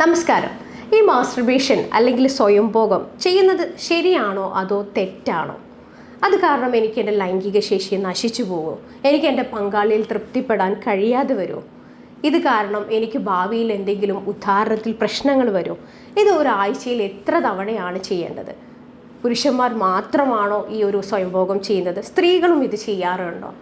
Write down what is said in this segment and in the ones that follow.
നമസ്കാരം. ഈ മാസ്റ്റർബേഷൻ അല്ലെങ്കിൽ സ്വയംഭോഗം ചെയ്യുന്നത് ശരിയാണോ അതോ തെറ്റാണോ? അത് കാരണം എനിക്ക് എൻ്റെ ലൈംഗിക ശേഷി നശിച്ചു പോകുമോ? എനിക്ക് എൻ്റെ പങ്കാളിയിൽ തൃപ്തിപ്പെടാൻ കഴിയാതെ വരുമോ? ഇത് കാരണം എനിക്ക് ഭാവിയിൽ എന്തെങ്കിലും ഉദാഹരണത്തിൽ പ്രശ്നങ്ങൾ വരുമോ? ഇത് ഒരാഴ്ചയിൽ എത്ര തവണയാണ് ചെയ്യേണ്ടത്? പുരുഷന്മാർ മാത്രമാണോ ഈ ഒരു സ്വയംഭോഗം ചെയ്യുന്നത്? സ്ത്രീകളും ഇത് ചെയ്യാറുണ്ടോ?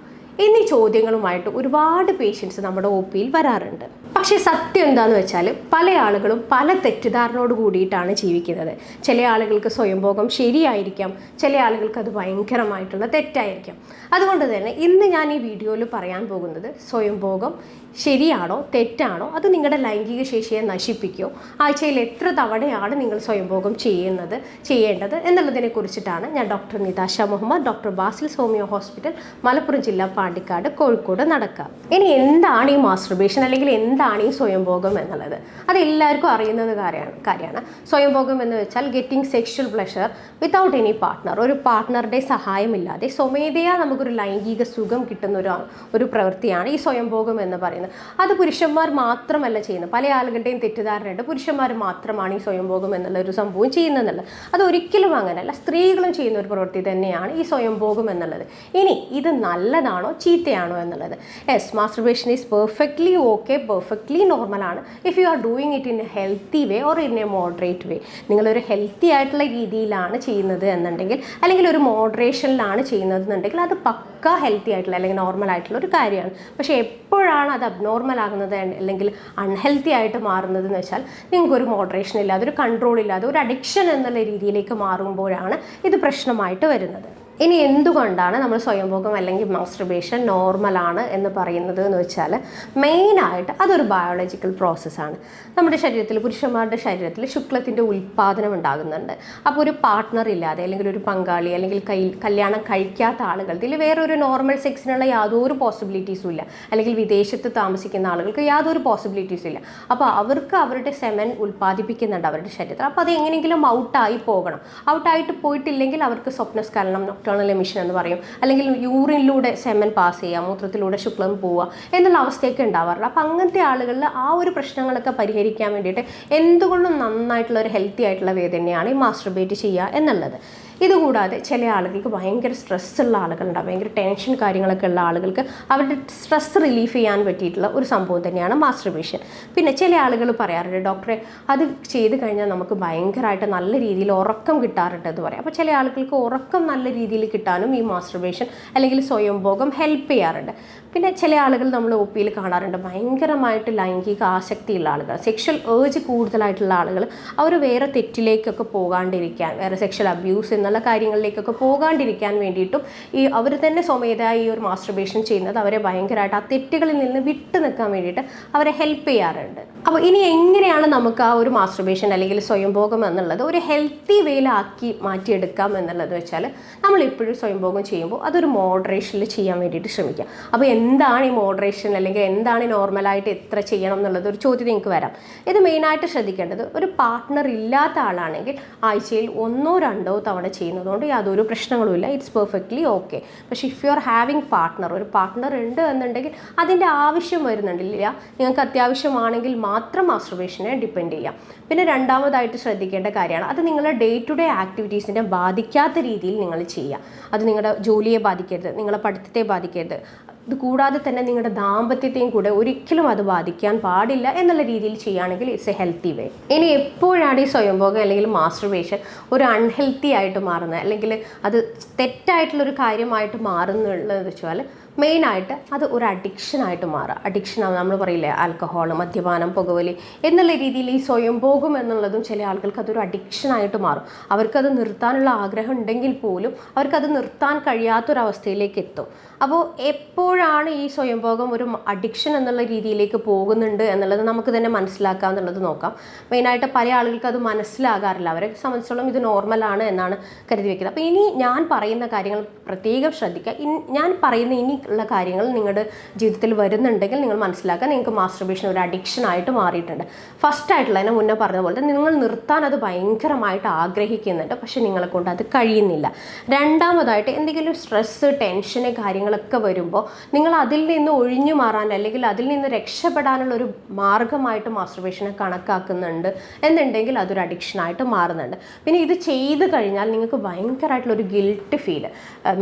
എന്നീ ചോദ്യങ്ങളുമായിട്ട് ഒരുപാട് പേഷ്യൻസ് നമ്മുടെ ഒ പിയിൽ വരാറുണ്ട്. പക്ഷേ സത്യം എന്താണെന്ന് വെച്ചാൽ പല ആളുകളും പല തെറ്റിദ്ധാരണയോട് കൂടിയിട്ടാണ് ജീവിക്കുന്നത്. ചില ആളുകൾക്ക് സ്വയംഭോഗം ശരിയായിരിക്കാം, ചില ആളുകൾക്ക് അത് ഭയങ്കരമായിട്ടുള്ള തെറ്റായിരിക്കാം. അതുകൊണ്ട് തന്നെ ഇന്ന് ഞാൻ ഈ വീഡിയോയിൽ പറയാൻ പോകുന്നത് സ്വയംഭോഗം ശരിയാണോ തെറ്റാണോ, അത് നിങ്ങളുടെ ലൈംഗിക ശേഷിയെ നശിപ്പിക്കുമോ, ആഴ്ചയിൽ എത്ര തവണയാണ് നിങ്ങൾ സ്വയംഭോഗം ചെയ്യേണ്ടത് എന്നുള്ളതിനെ കുറിച്ചിട്ടാണ് ഞാൻ doctor Nitasha Muhammad, doctor Basil's homeo hospital, Malappuram ജില്ല, പാണ്ടിക്കാട്, കോഴിക്കോട് നടക്കുക. ഇനി എന്താണ് ഈ മാസ്റ്റർബേഷൻ അല്ലെങ്കിൽ എന്താണ് ഈ സ്വയംഭോഗം എന്നുള്ളത്? അതെല്ലാവർക്കും അറിയുന്നത് കാര്യമാണ്. സ്വയംഭോഗം എന്ന് വെച്ചാൽ getting sexual pleasure without any partner, ഒരു പാർട്ട്ണറുടെ സഹായമില്ലാതെ സ്വമേധയാ നമുക്കൊരു ലൈംഗിക സുഖം കിട്ടുന്ന ഒരു പ്രവൃത്തിയാണ് ഈ സ്വയംഭോഗം എന്ന് പറയുന്നത്. അത് പുരുഷന്മാർ മാത്രമല്ല ചെയ്യുന്നത്. പല ആളുകളുടെയും തെറ്റിദ്ധാരണയുണ്ട് പുരുഷന്മാർ മാത്രമാണ് ഈ സ്വയംഭോഗം എന്നുള്ള ഒരു സംഭവം ചെയ്യുന്നതെന്നുള്ളത്. അത് ഒരിക്കലും അങ്ങനെയല്ല, സ്ത്രീകളും ചെയ്യുന്ന ഒരു പ്രവൃത്തി തന്നെയാണ് ഈ സ്വയംഭോഗം എന്നുള്ളത്. ഇനി ഇത് നല്ലതാണോ ചീത്തയാണോ എന്നുള്ളത്, yes, masturbation is perfectly okay, perfectly നോർമലാണ് if you are doing it in a healthy way or in a moderate way. നിങ്ങളൊരു ഹെൽത്തി ആയിട്ടുള്ള രീതിയിലാണ് ചെയ്യുന്നത് എന്നുണ്ടെങ്കിൽ, അല്ലെങ്കിൽ ഒരു മോഡറേഷനിലാണ് ചെയ്യുന്നത് എന്നുണ്ടെങ്കിൽ അത് പക്ക ഹെൽത്തി ആയിട്ടുള്ള അല്ലെങ്കിൽ നോർമൽ ആയിട്ടുള്ള ഒരു കാര്യമാണ്. പക്ഷേ എപ്പോഴാണ് അത് അബ്നോർമൽ ആകുന്നത് അല്ലെങ്കിൽ അൺഹെൽത്തി ആയിട്ട് മാറുന്നത് എന്ന് വെച്ചാൽ നിങ്ങൾക്കൊരു മോഡറേഷൻ ഇല്ലാതെ, ഒരു കൺട്രോൾ ഇല്ലാതെ, ഒരു അഡിക്ഷൻ എന്നുള്ള രീതിയിലേക്ക് മാറുമ്പോഴാണ് ഇത് പ്രശ്നമായിട്ട് വരുന്നത്. ഇനി എന്തുകൊണ്ടാണ് നമ്മൾ സ്വയംഭോഗം അല്ലെങ്കിൽ മാസ്റ്റർബേഷൻ നോർമലാണ് എന്ന് പറയുന്നത് എന്ന് വെച്ചാൽ മെയിനായിട്ട് അതൊരു ബയോളജിക്കൽ പ്രോസസ്സാണ്. നമ്മുടെ ശരീരത്തിൽ, പുരുഷന്മാരുടെ ശരീരത്തിൽ ശുക്ലത്തിൻ്റെ ഉൽപ്പാദനം ഉണ്ടാകുന്നുണ്ട്. അപ്പോൾ ഒരു പാർട്ട്ണർ ഇല്ലാതെ അല്ലെങ്കിൽ ഒരു പങ്കാളി അല്ലെങ്കിൽ കല്യാണം കഴിക്കാത്ത ആളുകൾ, ഇതിൽ വേറൊരു നോർമൽ സെക്സിനുള്ള യാതൊരു പോസിബിലിറ്റീസും ഇല്ല, അല്ലെങ്കിൽ വിദേശത്ത് താമസിക്കുന്ന ആളുകൾക്ക് യാതൊരു പോസിബിലിറ്റീസും ഇല്ല. അപ്പോൾ അവർക്ക് അവരുടെ സെമൻ ഉൽപ്പാദിപ്പിക്കുന്നുണ്ട് അവരുടെ ശരീരത്തിൽ. അപ്പോൾ അത് എങ്ങനെയെങ്കിലും ഔട്ടായി പോകണം. ഔട്ടായിട്ട് പോയിട്ടില്ലെങ്കിൽ അവർക്ക് സ്വപ്നസ്ഖലനം, നൊക്ടേണൽ എമിഷൻ എന്ന് പറയും, അല്ലെങ്കിൽ യൂറിനിലൂടെ സെമൻ പാസ് ചെയ്യുക, മൂത്രത്തിലൂടെ ശുക്ലം പോവുക എന്നുള്ള അവസ്ഥയൊക്കെ ഉണ്ടാവാറുണ്ട്. അപ്പോൾ അങ്ങനത്തെ ആളുകളിൽ ആ ഒരു പ്രശ്നങ്ങളൊക്കെ പരിഹരിക്കാൻ വേണ്ടിയിട്ട് എന്തുകൊണ്ടും നന്നായിട്ടുള്ള ഒരു ഹെൽത്തി ആയിട്ടുള്ള വേ തന്നെയാണ് ഈ മാസ്റ്റർബേറ്റ് ചെയ്യുക എന്നുള്ളത്. ഇതുകൂടാതെ ചില ആളുകൾക്ക് ഭയങ്കര സ്ട്രെസ്സുള്ള ആളുകളുണ്ടാവും, ഭയങ്കര ടെൻഷൻ കാര്യങ്ങളൊക്കെ ഉള്ള ആളുകൾക്ക് അവരുടെ സ്ട്രെസ് റിലീഫ് ചെയ്യാൻ പറ്റിയിട്ടുള്ള ഒരു സംഭവം തന്നെയാണ് മാസ്റ്റർബേഷൻ. പിന്നെ ചില ആളുകൾ പറയാറുണ്ട്, ഡോക്ടറെ അത് ചെയ്ത് കഴിഞ്ഞാൽ നമുക്ക് ഭയങ്കരമായിട്ട് നല്ല രീതിയിൽ ഉറക്കം കിട്ടാറുണ്ട് എന്ന് പറയാം. അപ്പോൾ ചില ആളുകൾക്ക് ഉറക്കം നല്ല രീതിയിൽ കിട്ടാനും ഈ മാസ്റ്റർബേഷൻ അല്ലെങ്കിൽ സ്വയംഭോഗം ഹെൽപ്പ് ചെയ്യാറുണ്ട്. പിന്നെ ചില ആളുകൾ നമ്മൾ ഒ പിയിൽ കാണാറുണ്ട്, ഭയങ്കരമായിട്ട് ലൈംഗിക ആസക്തിയുള്ള ആളുകൾ, സെക്ഷൽ ഏർജ് കൂടുതലായിട്ടുള്ള ആളുകൾ, അവർ വേറെ തെറ്റിലേക്കൊക്കെ പോകാണ്ടിരിക്കാൻ, വേറെ സെക്ഷൽ അബ്യൂസ് എന്നുള്ള കാര്യങ്ങളിലേക്കൊക്കെ പോകാണ്ടിരിക്കാൻ വേണ്ടിയിട്ടും ഈ അവർ തന്നെ സ്വമേധയാ ഈ ഒരു മാസ്റ്റർബേഷൻ ചെയ്യുന്നത് അവരെ ഭയങ്കരമായിട്ട് ആ തെറ്റുകളിൽ നിന്ന് വിട്ടു നിൽക്കാൻ വേണ്ടിയിട്ട് അവരെ ഹെൽപ്പ് ചെയ്യാറുണ്ട്. അപ്പോൾ ഇനി എങ്ങനെയാണ് നമുക്ക് ആ ഒരു മാസ്റ്റർബേഷൻ അല്ലെങ്കിൽ സ്വയംഭോഗം എന്നുള്ളത് ഒരു ഹെൽത്തി വേയിലാക്കി മാറ്റിയെടുക്കാം എന്നുള്ളത് വെച്ചാൽ നമ്മൾ എപ്പോഴും സ്വയംഭോഗം ചെയ്യുമ്പോൾ അതൊരു മോഡറേഷനിൽ ചെയ്യാൻ വേണ്ടിയിട്ട് ശ്രമിക്കുക. അപ്പോൾ എന്താണ് ഈ മോഡറേഷൻ അല്ലെങ്കിൽ എന്താണ് നോർമലായിട്ട് എത്ര ചെയ്യണം എന്നുള്ളത് ഒരു ചോദ്യം നിങ്ങൾക്ക് വരാം. ഇത് മെയിനായിട്ട് ശ്രദ്ധിക്കേണ്ടത്, ഒരു പാർട്ട്ണർ ഇല്ലാത്ത ആളാണെങ്കിൽ ആഴ്ചയിൽ 1-2 തവണ ചെയ്യുന്നതുകൊണ്ട് യാതൊരു പ്രശ്നങ്ങളുമില്ല, ഇറ്റ്സ് പെർഫെക്റ്റ്ലി ഓക്കെ. പക്ഷേ if you are having partner, ഒരു പാർട്ട്ണർ ഉണ്ട് എന്നുണ്ടെങ്കിൽ അതിൻ്റെ ആവശ്യം വരുന്നുണ്ടില്ല, നിങ്ങൾക്ക് അത്യാവശ്യമാണെങ്കിൽ മാത്രം മാസ്റ്റർബേഷനെ ഡിപ്പെൻഡ് ചെയ്യാം. പിന്നെ രണ്ടാമതായിട്ട് ശ്രദ്ധിക്കേണ്ട കാര്യമാണ്, അത് നിങ്ങളുടെ ഡേ ടു ഡേ ആക്ടിവിറ്റീസിനെ ബാധിക്കാത്ത രീതിയിൽ നിങ്ങൾ ചെയ്യുക. അത് നിങ്ങളുടെ ജോലിയെ ബാധിക്കരുത്, നിങ്ങളുടെ പഠിത്തത്തെ ബാധിക്കരുത്. ഇത് കൂടാതെ തന്നെ നിങ്ങളുടെ ദാമ്പത്യത്തെയും കൂടെ ഒരിക്കലും അത് ബാധിക്കാൻ പാടില്ല എന്നുള്ള രീതിയിൽ ചെയ്യുകയാണെങ്കിൽ ഇറ്റ്സ് എ ഹെൽത്തി വേ. ഇനി എപ്പോഴാണ് ഈ സ്വയംഭോഗം അല്ലെങ്കിൽ മാസ്റ്റർബേഷൻ ഒരു അൺഹെൽത്തി ആയിട്ട് മാറുന്നത് അല്ലെങ്കിൽ അത് തെറ്റായിട്ടുള്ളൊരു കാര്യമായിട്ട് മാറുന്നുള്ളത് വെച്ചാൽ മെയിനായിട്ട് അത് ഒരു അഡിക്ഷനായിട്ട് മാറുക. അഡിക്ഷൻ നമ്മൾ പറയില്ലേ, ആൽക്കഹോൾ, മദ്യപാനം, പുകവലി എന്നുള്ള രീതിയിൽ ഈ സ്വയംഭോഗം എന്നുള്ളതും ചില ആളുകൾക്ക് അതൊരു അഡിക്ഷനായിട്ട് മാറും. അവർക്കത് നിർത്താനുള്ള ആഗ്രഹം ഉണ്ടെങ്കിൽ പോലും അവർക്കത് നിർത്താൻ കഴിയാത്തൊരവസ്ഥയിലേക്ക് എത്തും. അപ്പോൾ എപ്പോഴാണ് ഈ സ്വയംഭോഗം ഒരു അഡിക്ഷൻ എന്നുള്ള രീതിയിലേക്ക് പോകുന്നുണ്ട് എന്നുള്ളത് നമുക്ക് തന്നെ മനസ്സിലാക്കാം എന്നുള്ളത് നോക്കാം. മെയിനായിട്ട് പല ആളുകൾക്ക് അത് മനസ്സിലാകാറില്ല, അവരെ സംബന്ധിച്ചോളം ഇത് നോർമലാണ് എന്നാണ് കരുതി വെക്കുന്നത്. അപ്പോൾ ഇനി ഞാൻ പറയുന്ന കാര്യങ്ങൾ പ്രത്യേകം ശ്രദ്ധിക്കുക. ഞാൻ പറയുന്ന ഇനി ഉള്ള കാര്യങ്ങൾ നിങ്ങളുടെ ജീവിതത്തിൽ വരുന്നുണ്ടെങ്കിൽ നിങ്ങൾ മനസ്സിലാക്കുക നിങ്ങൾക്ക് മാസ്റ്റർബേഷൻ ഒരു അഡിക്ഷൻ ആയിട്ട് മാറിയിട്ടുണ്ട്. ഫസ്റ്റ് ആയിട്ടുള്ള അതിനെ മുന്നേ പറഞ്ഞ പോലെ നിങ്ങൾ നിർത്താൻ അത് ഭയങ്കരമായിട്ട് ആഗ്രഹിക്കുന്നുണ്ട്, പക്ഷെ നിങ്ങളെ കൊണ്ട് അത് കഴിയുന്നില്ല. രണ്ടാമതായിട്ട് എന്തെങ്കിലും സ്ട്രെസ്സ്, ടെൻഷന് കാര്യങ്ങളൊക്കെ വരുമ്പോൾ നിങ്ങൾ അതിൽ നിന്ന് ഒഴിഞ്ഞു മാറാൻ അല്ലെങ്കിൽ അതിൽ നിന്ന് രക്ഷപ്പെടാനുള്ള ഒരു മാർഗമായിട്ട് മാസ്റ്റർബേഷനെ കണക്കാക്കുന്നുണ്ട് എന്നുണ്ടെങ്കിൽ അതൊരു അഡിക്ഷനായിട്ട് മാറുന്നുണ്ട്. പിന്നെ ഇത് ചെയ്ത് കഴിഞ്ഞാൽ നിങ്ങൾക്ക് ഭയങ്കരമായിട്ടുള്ളൊരു ഗിൽട്ട് ഫീൽ,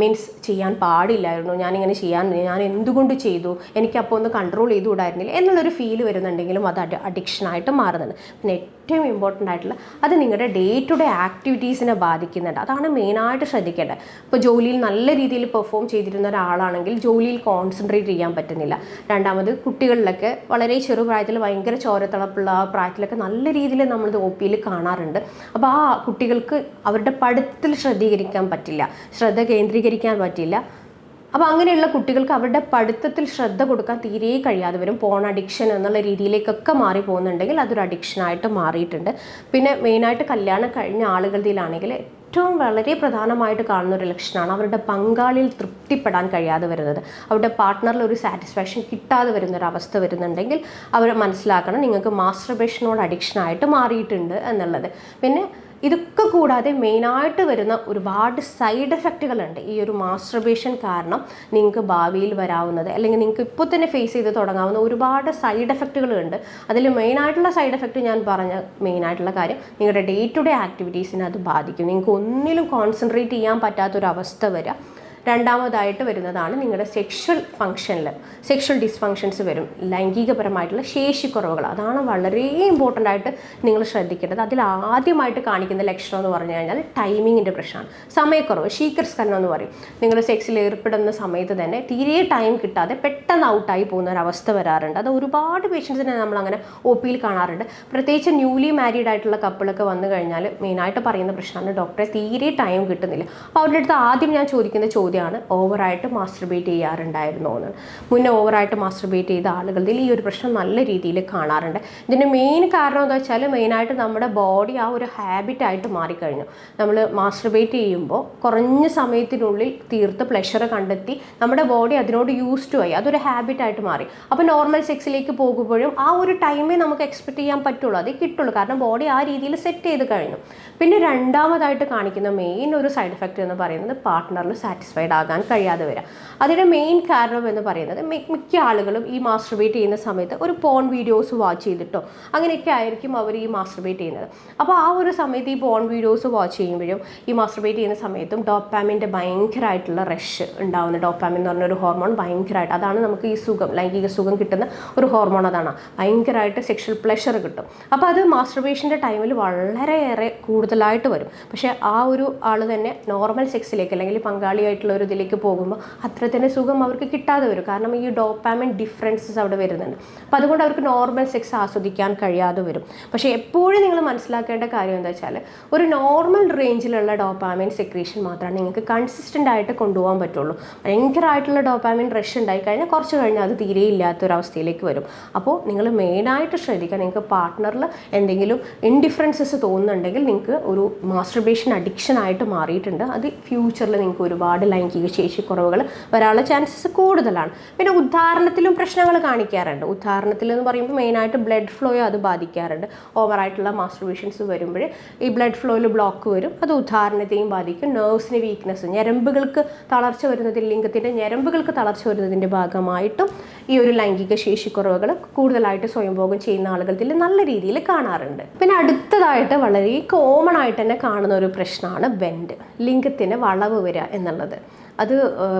മീൻസ് ചെയ്യാൻ പാടില്ലായിരുന്നു, ഞാൻ എന്തുകൊണ്ട് ചെയ്തു, എനിക്കപ്പോൾ ഒന്ന് കൺട്രോൾ ചെയ്തുകൂടായിരുന്നില്ല എന്നുള്ളൊരു ഫീൽ വരുന്നുണ്ടെങ്കിലും അത് അഡിക്ഷനായിട്ട് മാറുന്നുണ്ട്. പിന്നെ ഏറ്റവും ഇമ്പോർട്ടൻ്റ് ആയിട്ടുള്ള അത് നിങ്ങളുടെ ഡേ ടു ഡേ ആക്ടിവിറ്റീസിനെ ബാധിക്കുന്നുണ്ട്. അതാണ് മെയിനായിട്ട് ശ്രദ്ധിക്കേണ്ടത്. ഇപ്പോൾ ജോലിയിൽ നല്ല രീതിയിൽ പെർഫോം ചെയ്തിരുന്ന ഒരാളാണെങ്കിൽ ജോലിയിൽ കോൺസെൻട്രേറ്റ് ചെയ്യാൻ പറ്റുന്നില്ല. രണ്ടാമത് കുട്ടികളിലൊക്കെ വളരെ ചെറുപ്രായത്തിൽ ഭയങ്കര ചോരത്തിളപ്പുള്ള ആ പ്രായത്തിലൊക്കെ നല്ല രീതിയിൽ നമ്മൾ OPയിൽ കാണാറുണ്ട്. അപ്പോൾ ആ കുട്ടികൾക്ക് അവരുടെ പഠിത്തത്തിൽ ശ്രദ്ധ കേന്ദ്രീകരിക്കാൻ പറ്റില്ല. അപ്പോൾ അങ്ങനെയുള്ള കുട്ടികൾക്ക് അവരുടെ പഠിത്തത്തിൽ ശ്രദ്ധ കൊടുക്കാൻ തീരെ കഴിയാതെ വരും. പോൺ അഡിക്ഷൻ എന്നുള്ള രീതിയിലേക്കൊക്കെ മാറി പോകുന്നുണ്ടെങ്കിൽ അതൊരു അഡിക്ഷനായിട്ട് മാറിയിട്ടുണ്ട്. പിന്നെ മെയിനായിട്ട് കല്യാണം കഴിഞ്ഞ ആളുകളിലാണെങ്കിൽ ഏറ്റവും വളരെ പ്രധാനമായിട്ട് കാണുന്ന ഒരു ലക്ഷണമാണ് അവരുടെ പങ്കാളിയിൽ തൃപ്തിപ്പെടാൻ കഴിയാതെ വരുന്നത്. അവരുടെ പാർട്ട്ണറിൽ ഒരു സാറ്റിസ്ഫാക്ഷൻ കിട്ടാതെ വരുന്നൊരവസ്ഥ വരുന്നുണ്ടെങ്കിൽ അവർ മനസ്സിലാക്കണം നിങ്ങൾക്ക് മാസ്റ്റർബേഷനോട് അഡിക്ഷനായിട്ട് മാറിയിട്ടുണ്ട് എന്നുള്ളത്. പിന്നെ ഇതൊക്കെ കൂടാതെ മെയിനായിട്ട് വരുന്ന ഒരുപാട് സൈഡ് എഫക്റ്റുകളുണ്ട് ഈ ഒരു മാസ്റ്റർബേഷൻ കാരണം നിങ്ങൾക്ക് ഭാവിയിൽ വരാവുന്നത്, അല്ലെങ്കിൽ നിങ്ങൾക്ക് ഇപ്പോൾ തന്നെ ഫേസ് ചെയ്ത് തുടങ്ങാവുന്ന ഒരുപാട് സൈഡ് എഫക്റ്റുകളുണ്ട്. അതിൽ മെയിനായിട്ടുള്ള സൈഡ് എഫക്റ്റ് ഞാൻ പറഞ്ഞ മെയിനായിട്ടുള്ള കാര്യം നിങ്ങളുടെ ഡേ ടു ഡേ ആക്ടിവിറ്റീസിനെ അത് ബാധിക്കും. നിങ്ങൾക്ക് ഒന്നിലും കോൺസെൻട്രേറ്റ് ചെയ്യാൻ പറ്റാത്തൊരവസ്ഥ വരിക. രണ്ടാമതായിട്ട് വരുന്നതാണ് നിങ്ങളുടെ സെക്ഷൽ ഡിസ്ഫങ്ഷൻസ് വരും, ലൈംഗികപരമായിട്ടുള്ള ശേഷിക്കുറവുകൾ. അതാണ് വളരെ ഇമ്പോർട്ടൻ്റ് ആയിട്ട് നിങ്ങൾ ശ്രദ്ധിക്കേണ്ടത്. അതിൽ ആദ്യമായിട്ട് കാണിക്കുന്ന ലക്ഷണം എന്ന് പറഞ്ഞു കഴിഞ്ഞാൽ ടൈമിങ്ങിൻ്റെ പ്രശ്നമാണ്, സമയക്കുറവ്, ശീഘ്രസ്ഖലനം എന്ന് പറയും. നിങ്ങൾ സെക്സിൽ ഏർപ്പെടുന്ന സമയത്ത് തന്നെ തീരെ ടൈം കിട്ടാതെ പെട്ടെന്ന് ഔട്ടായി പോകുന്ന ഒരവസ്ഥ വരാറുണ്ട്. അത് ഒരുപാട് പേഷ്യൻസിനെ നമ്മളങ്ങനെ OPയിൽ കാണാറുണ്ട്. പ്രത്യേകിച്ച് ന്യൂലി മാരീഡ് ആയിട്ടുള്ള കപ്പിളൊക്കെ വന്നു കഴിഞ്ഞാൽ മെയിനായിട്ട് പറയുന്ന പ്രശ്നമാണ് ഡോക്ടറെ തീരെ ടൈം കിട്ടുന്നില്ല. അപ്പോൾ അവരുടെ അടുത്ത് ആദ്യം ഞാൻ ചോദിക്കുന്ന ചോദ്യമാണ് ഓവറായിട്ട് മാസ്റ്റർബേറ്റ് ചെയ്യാറുണ്ടായിരുന്നോ എന്ന്. മുന്നേ ഓവറായിട്ട് മാസ്റ്റർബേറ്റ് ചെയ്ത ആളുകളിൽ ഈ ഒരു പ്രശ്നം നല്ല രീതിയിൽ കാണാറുണ്ട്. ഇതിൻ്റെ മെയിൻ കാരണം എന്താ വെച്ചാൽ മെയിനായിട്ട് നമ്മുടെ ബോഡി ആ ഒരു ഹാബിറ്റായിട്ട് മാറിക്കഴിഞ്ഞു. നമ്മൾ മാസ്റ്റർബേറ്റ് ചെയ്യുമ്പോൾ കുറഞ്ഞ സമയത്തിനുള്ളിൽ തീർത്ത് പ്ലഷർ കണ്ടെത്തി നമ്മുടെ ബോഡി അതിനോട് യൂസ്ഡ് ആയി, അതൊരു ഹാബിറ്റായിട്ട് മാറി. അപ്പോൾ നോർമൽ സെക്സിലേക്ക് പോകുമ്പോഴും ആ ഒരു ടൈമേ നമുക്ക് എക്സ്പെക്റ്റ് ചെയ്യാൻ പറ്റുള്ളൂ, അതേ കിട്ടുള്ളൂ, കാരണം ബോഡി ആ രീതിയിൽ സെറ്റ് ചെയ്ത് കഴിഞ്ഞു. പിന്നെ രണ്ടാമതായിട്ട് കാണിക്കുന്ന മെയിൻ ഒരു സൈഡ് എഫക്റ്റ് എന്ന് പറയുന്നത് പാർട്ട്ണറിൽ സാറ്റിസ്ഫൈഡ് ആകാൻ കഴിയാതെ വരിക. അതിൻ്റെ മെയിൻ കാരണം എന്ന് പറയുന്നത് മിക്ക ആളുകളും ഈ മാസ്റ്റർബേറ്റ് ചെയ്യുന്ന സമയത്ത് ഒരു പോൺ വീഡിയോസ് വാച്ച് ചെയ്തിട്ടോ അങ്ങനെയൊക്കെ ആയിരിക്കും അവർ ഈ മാസ്റ്റർബേറ്റ് ചെയ്യുന്നത്. അപ്പോൾ ആ ഒരു സമയത്ത് ഈ പോൺ വീഡിയോസ് വാച്ച് ചെയ്യുമ്പോഴും ഈ മാസ്റ്റർബേറ്റ് ചെയ്യുന്ന സമയത്തും ഡോപ്പാമിൻ്റെ ഭയങ്കരമായിട്ടുള്ള റഷ് ഉണ്ടാവുന്നത്. ഡോപ്പാമിൻ എന്ന് പറഞ്ഞൊരു ഹോർമോൺ ഭയങ്കരമായിട്ട്, അതാണ് നമുക്ക് ഈ സുഖം, ലൈംഗിക സുഖം കിട്ടുന്ന ഒരു ഹോർമോൺ. അതാണ് ഭയങ്കരമായിട്ട് സെക്ഷൽ പ്ലഷർ കിട്ടും. അപ്പോൾ അത് മാസ്റ്റർബേഷൻ്റെ ടൈമിൽ വളരെയേറെ കൂടുതലായിട്ട് വരും. പക്ഷേ ആ ഒരു ആൾ തന്നെ നോർമൽ സെക്സിലേക്ക് അല്ലെങ്കിൽ പങ്കാളിയായിട്ടുള്ള ഒരു ഇതിലേക്ക് പോകുമ്പോൾ അത്ര തന്നെ സുഖം അവർക്ക് കിട്ടാതെ വരും. കാരണം ഈ ഡോപ്പാമിൻ ഡിഫറൻസസ് അവിടെ വരുന്നുണ്ട്. അപ്പോൾ അതുകൊണ്ട് അവർക്ക് നോർമൽ സെക്സ് ആസ്വദിക്കാൻ കഴിയാതെ വരും. പക്ഷേ എപ്പോഴും നിങ്ങൾ മനസ്സിലാക്കേണ്ട കാര്യം എന്താ വെച്ചാൽ ഒരു നോർമൽ റേഞ്ചിലുള്ള ഡോപ്പാമിൻ സെക്രീഷൻ മാത്രമാണ് നിങ്ങൾക്ക് കൺസിസ്റ്റൻ്റ് ആയിട്ട് കൊണ്ടുപോകാൻ പറ്റുള്ളൂ. ഭയങ്കരമായിട്ടുള്ള ഡോപ്പാമിൻ റഷ് ഉണ്ടായി കഴിഞ്ഞാൽ കുറച്ച് കഴിഞ്ഞാൽ അത് തീരെ ഇല്ലാത്തൊരവസ്ഥയിലേക്ക് വരും. അപ്പോൾ നിങ്ങൾ മെയിനായിട്ട് ശ്രദ്ധിക്കുക, നിങ്ങൾക്ക് പാർട്ട്ണറിൽ എന്തെങ്കിലും ഇൻഡിഫറൻസസ് തോന്നുന്നുണ്ടെങ്കിൽ നിങ്ങൾക്ക് ഒരു മാസ്റ്റർബേഷൻ അഡിക്ഷനായിട്ട് മാറിയിട്ടുണ്ട്. അത് ഫ്യൂച്ചറിൽ നിങ്ങൾക്ക് ഒരുപാട് ലൈംഗിക ശേഷിക്കുറവുകൾ വരാനുള്ള ചാൻസസ് കൂടുതലാണ്. പിന്നെ ഉദാഹരണത്തിലും പ്രശ്നങ്ങൾ കാണിക്കാറുണ്ട്. ഉദാഹരണത്തിൽ എന്ന് പറയുമ്പോൾ മെയിനായിട്ട് ബ്ലഡ് ഫ്ലോയെ അത് ബാധിക്കാറുണ്ട്. ഓവറായിട്ടുള്ള മാസ്റ്റർബേഷൻസ് വരുമ്പോൾ ഈ ബ്ലഡ് ഫ്ലോയിൽ ബ്ലോക്ക് വരും, അത് ഉദാഹരണത്തെയും ബാധിക്കും. നെർവ്സിന് വീക്ക്നെസ്, ഞരമ്പുകൾക്ക് തളർച്ച വരുന്നതിൽ, ലിംഗത്തിൻ്റെ ഞരമ്പുകൾക്ക് തളർച്ച വരുന്നതിൻ്റെ ഭാഗമായിട്ടും ഈ ഒരു ലൈംഗിക ശേഷിക്കുറവുകൾ കൂടുതലായിട്ട് സ്വയംഭോഗം ചെയ്യുന്ന ആളുകളിൽ നല്ല രീതിയിൽ കാണാറുണ്ട്. പിന്നെ അടുത്തതായിട്ട് വളരെ കോമൺ ആയിട്ട് തന്നെ കാണുന്ന ഒരു പ്രശ്നമാണ് ബെൻഡ്, ലിംഗത്തിന് വളവ് വരിക എന്നുള്ളത്. അത്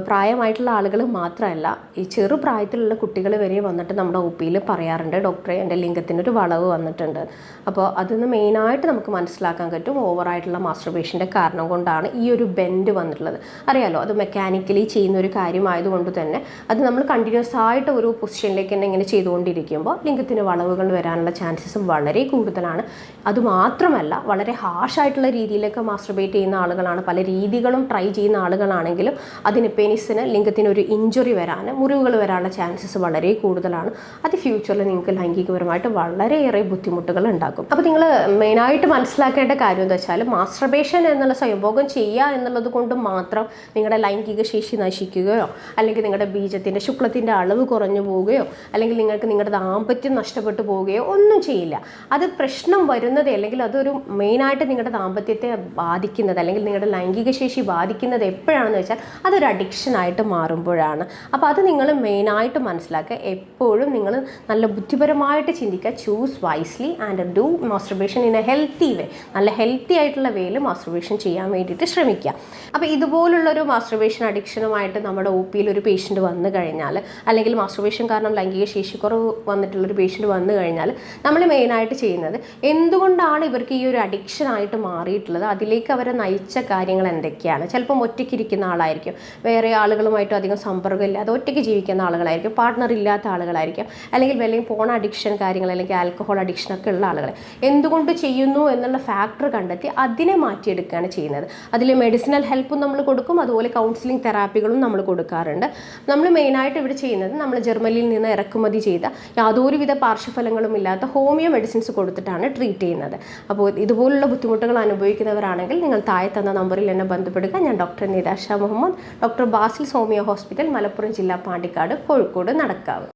പ്രായമായിട്ടുള്ള ആളുകൾ മാത്രമല്ല, ഈ ചെറുപ്രായത്തിലുള്ള കുട്ടികൾ വരെ വന്നിട്ട് നമ്മുടെ OPയിൽ പറയാറുണ്ട്, ഡോക്ടറെ എൻ്റെ ലിംഗത്തിനൊരു വളവ് വന്നിട്ടുണ്ട്. അപ്പോൾ അതിന്ന് മെയിനായിട്ട് നമുക്ക് മനസ്സിലാക്കാൻ പറ്റും ഓവറായിട്ടുള്ള മാസ്റ്റർബേഷൻ്റെ കാരണം കൊണ്ടാണ് ഈ ഒരു ബെൻഡ് വന്നിട്ടുള്ളത്. അറിയാലോ, അത് മെക്കാനിക്കലി ചെയ്യുന്ന ഒരു കാര്യമായതുകൊണ്ട് തന്നെ അത് നമ്മൾ കണ്ടിന്യൂസ് ആയിട്ട് ഒരു പൊസിഷനിലേക്ക് തന്നെ ഇങ്ങനെ ചെയ്തുകൊണ്ടിരിക്കുമ്പോൾ ലിംഗത്തിന് വളവുകൾ വരാനുള്ള ചാൻസസും വളരെ കൂടുതലാണ്. അതുമാത്രമല്ല വളരെ ഹാർഷായിട്ടുള്ള രീതിയിലൊക്കെ മാസ്റ്റർബേറ്റ് ചെയ്യുന്ന ആളുകളാണ്, പല രീതികളും ട്രൈ ചെയ്യുന്ന ആളുകളാണെങ്കിലും അതിന് പെനിസിന് ലിംഗത്തിന് ഒരു ഇഞ്ചുറി വരാൻ, മുറിവുകൾ വരാനുള്ള ചാൻസസ് വളരെ കൂടുതലാണ്. അത് ഫ്യൂച്ചറിൽ നിങ്ങൾക്ക് ലൈംഗികപരമായിട്ട് വളരെയേറെ ബുദ്ധിമുട്ടുകൾ ഉണ്ടാക്കും. അപ്പോൾ നിങ്ങൾ മെയിനായിട്ട് മനസ്സിലാക്കേണ്ട കാര്യം എന്താ വെച്ചാൽ, മാസ്റ്റർബേഷൻ എന്നുള്ള സ്വയംഭോഗം ചെയ്യുക എന്നുള്ളത് കൊണ്ട് മാത്രം നിങ്ങളുടെ ലൈംഗിക ശേഷി നശിക്കുകയോ അല്ലെങ്കിൽ നിങ്ങളുടെ ബീജത്തിൻ്റെ ശുക്ലത്തിൻ്റെ അളവ് കുറഞ്ഞു പോവുകയോ അല്ലെങ്കിൽ നിങ്ങൾക്ക് നിങ്ങളുടെ ദാമ്പത്യം നഷ്ടപ്പെട്ടു പോവുകയോ ഒന്നും ചെയ്യില്ല. അത് പ്രശ്നം വരുന്നത് അല്ലെങ്കിൽ അതൊരു മെയിനായിട്ട് നിങ്ങളുടെ ദാമ്പത്യത്തെ ബാധിക്കുന്നത് അല്ലെങ്കിൽ നിങ്ങളുടെ ലൈംഗിക ശേഷി ബാധിക്കുന്നത് എപ്പോഴാണെന്ന് വെച്ചാൽ അതൊരു അഡിക്ഷനായിട്ട് മാറുമ്പോഴാണ്. അപ്പോൾ അത് നിങ്ങൾ മെയിനായിട്ട് മനസ്സിലാക്കുക. എപ്പോഴും നിങ്ങൾ നല്ല ബുദ്ധിപരമായിട്ട് ചിന്തിക്കുക. Choose wisely and do masturbation in a healthy way. നല്ല ഹെൽത്തി ആയിട്ടുള്ള വേയിൽ മാസ്റ്റർബേഷൻ ചെയ്യാൻ വേണ്ടിയിട്ട് ശ്രമിക്കുക. അപ്പോൾ ഇതുപോലുള്ളൊരു മാസ്റ്റർബേഷൻ അഡിക്ഷനുമായിട്ട് നമ്മുടെ ഒ പിയിൽ ഒരു പേഷ്യൻറ്റ് വന്നു കഴിഞ്ഞാൽ, അല്ലെങ്കിൽ മാസ്റ്റർബേഷൻ കാരണം ലൈംഗിക ശേഷിക്കുറവ് വന്നിട്ടുള്ളൊരു പേഷ്യൻറ്റ് വന്നു കഴിഞ്ഞാൽ നമ്മൾ മെയിനായിട്ട് ചെയ്യുന്നത്, എന്തുകൊണ്ടാണ് ഇവർക്ക് ഈ ഒരു അഡിക്ഷനായിട്ട് മാറിയിട്ടുള്ളത്, അതിലേക്ക് അവരെ നയിച്ച കാര്യങ്ങൾ എന്തൊക്കെയാണ്. ചിലപ്പം ഒറ്റയ്ക്കിരിക്കുന്ന ആളായിരിക്കും, വേറെ ആളുകളുമായിട്ടും അധികം സമ്പർക്കമില്ലാതെ ഒറ്റയ്ക്ക് ജീവിക്കുന്ന ആളുകളായിരിക്കും, പാർട്ട്ണർ ഇല്ലാത്ത ആളുകളായിരിക്കും, അല്ലെങ്കിൽ പോൺ അഡിക്ഷൻ കാര്യങ്ങൾ അല്ലെങ്കിൽ ആൽക്കഹോൾ അഡിക്ഷനൊക്കെ ഉള്ള ആളുകൾ. എന്തുകൊണ്ട് ചെയ്യുന്നു എന്നുള്ള ഫാക്ടർ കണ്ടെത്തി അതിനെ മാറ്റിയെടുക്കുകയാണ് ചെയ്യുന്നത്. അതിൽ മെഡിസിനൽ ഹെൽപ്പും നമ്മൾ കൊടുക്കും, അതുപോലെ കൗൺസിലിംഗ് തെറാപ്പികളും നമ്മൾ കൊടുക്കാറുണ്ട്. നമ്മൾ മെയിനായിട്ട് ഇവിടെ ചെയ്യുന്നത്, നമ്മൾ ജർമ്മനിയിൽ നിന്ന് ഇറക്കുമതി ചെയ്ത യാതൊരുവിധ പാർശ്വഫലങ്ങളും ഇല്ലാത്ത ഹോമിയോ മെഡിസിൻസ് കൊടുത്തിട്ടാണ് ട്രീറ്റ് ചെയ്യുന്നത്. അപ്പോൾ ഇതുപോലുള്ള ബുദ്ധിമുട്ടുകൾ അനുഭവിക്കുന്നവരാണെങ്കിൽ നിങ്ങൾ താഴെ തന്ന നമ്പറിൽ എന്നെ ബന്ധപ്പെടുക. ഞാൻ doctor Nitasha Muhammad, doctor Basil homeo hospital, Malappuram ജില്ല, പാണ്ടിക്കാട്, കോഴിക്കോട്, നടക്കാവ്.